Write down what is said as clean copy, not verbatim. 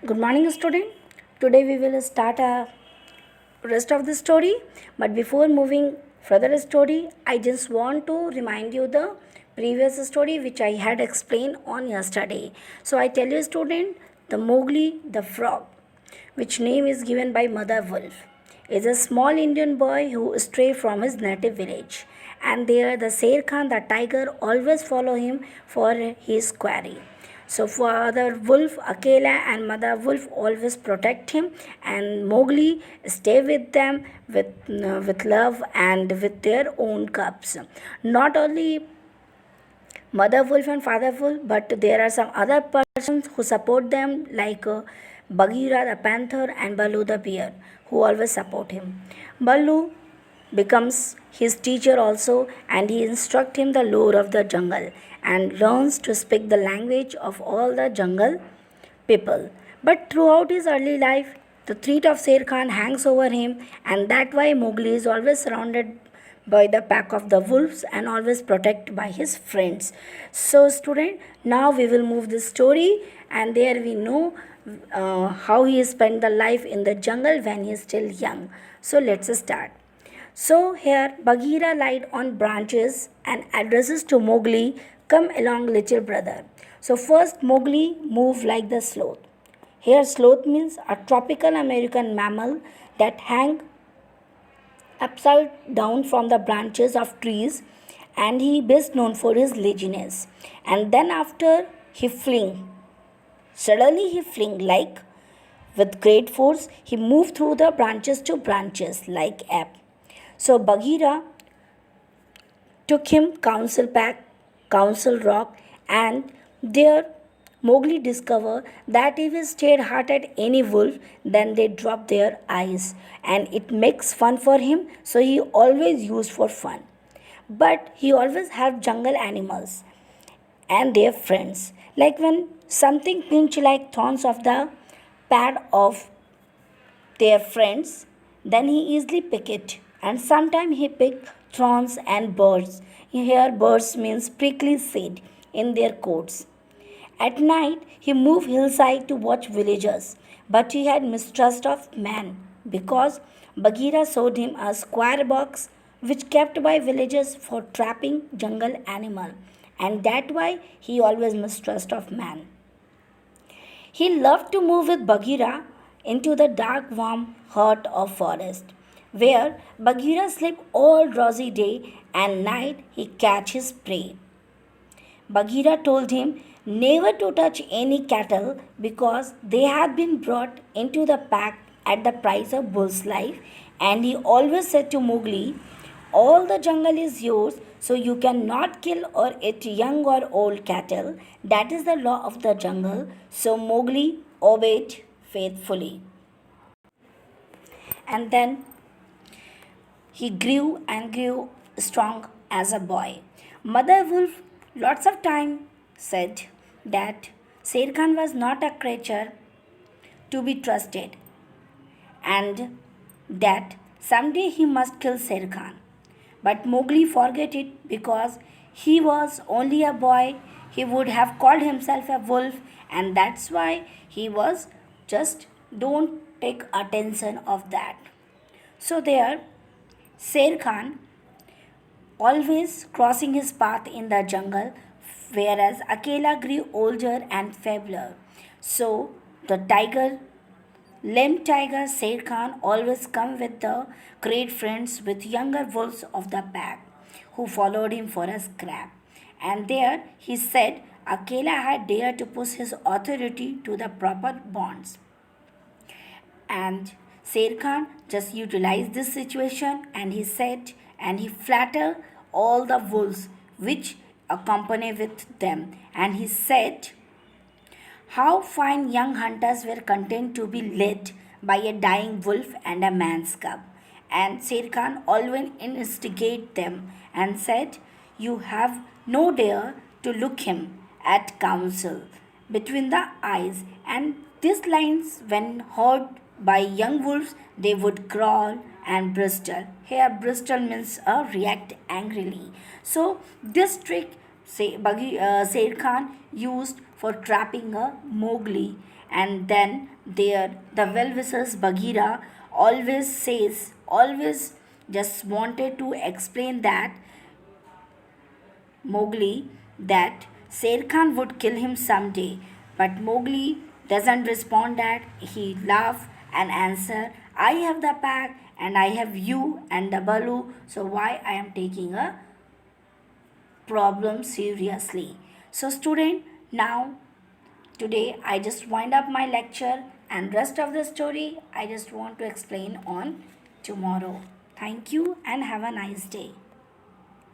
Good morning, student. Today we will start a rest of the story. But before moving further story, I just want to remind you the previous story which I had explained on yesterday. So I tell you, student, the Mowgli the frog, which name is given by Mother Wolf, is a small Indian boy who stray from his native village. And there the Sher Khan the tiger always follow him for his quarry. So Father Wolf, Akela and Mother Wolf always protect him, and Mowgli stay with them with love and with their own cubs. Not only Mother Wolf and Father Wolf, but there are some other persons who support them like Bagheera the panther and Baloo the bear who always support him. Baloo becomes his teacher also, and he instructs him the lore of the jungle and learns to speak the language of all the jungle people. But throughout his early life, the threat of Sher Khan hangs over him, and that why Mowgli is always surrounded by the pack of the wolves and always protected by his friends. So, student, now we will move the story, and there we know how he spent the life in the jungle when he is still young. So, let's start. So here Bagheera lied on branches and addresses to Mowgli, "Come along, little brother." So first Mowgli moved like the sloth. Here sloth means a tropical American mammal that hang upside down from the branches of trees, and he best known for his laziness. And then after he fling. Suddenly he fling like with great force he moved through the branches to branches like ape. So Bagheera took him Council Pack, Council Rock, and there Mowgli discovered that if he stayed hard at any wolf, then they drop their eyes, and it makes fun for him. So he always used for fun, but he always helped jungle animals and their friends. Like when something pinch like thorns of the pad of their friends, then he easily pick it. And sometimes he pick thorns and birds. Here birds means prickly seed in their coats. At night he moved hillside to watch villagers, but he had mistrust of man because Bagheera showed him a square box which kept by villagers for trapping jungle animal, and that why he always mistrust of man. He loved to move with Bagheera into the dark, warm heart of forest, where Bagheera slept all drowsy day and night he catch his prey. Bagheera told him never to touch any cattle because they had been brought into the pack at the price of bull's life, and he always said to Mowgli, all the jungle is yours, so you cannot kill or eat young or old cattle. That is the law of the jungle. So Mowgli obeyed faithfully. And then he grew and grew strong as a boy. Mother Wolf, lots of time, said that Sher Khan was not a creature to be trusted, and that someday he must kill Sher Khan. But Mowgli forgot it because he was only a boy. He would have called himself a wolf, and that's why he was just don't take attention of that. So there, Sher Khan always crossing his path in the jungle, whereas Akela grew older and feebler. So the tiger Lem Tiger Sher Khan always come with the great friends with younger wolves of the pack who followed him for a scrap. And there he said Akela had dared to push his authority to the proper bonds. And Sher Khan just utilized this situation, and he said and he flattered all the wolves which accompany with them, and he said how fine young hunters were content to be led by a dying wolf and a man's cub. And Sher Khan always instigated them and said, you have no dare to look him at counsel between the eyes. And these lines, when heard by young wolves, they would growl and bristle. Here, bristle means react angrily. So, this trick Sher Khan used for trapping a Mowgli, And then there the well-wishers Bagheera always just wanted to explain that Mowgli that Sher Khan would kill him someday. But Mowgli doesn't respond that. He laughs and answer, I have the pack and I have you and the Balu, so why I am taking a problem seriously. So student, now today I just wind up my lecture and rest of the story I just want to explain on tomorrow. Thank you and have a nice day.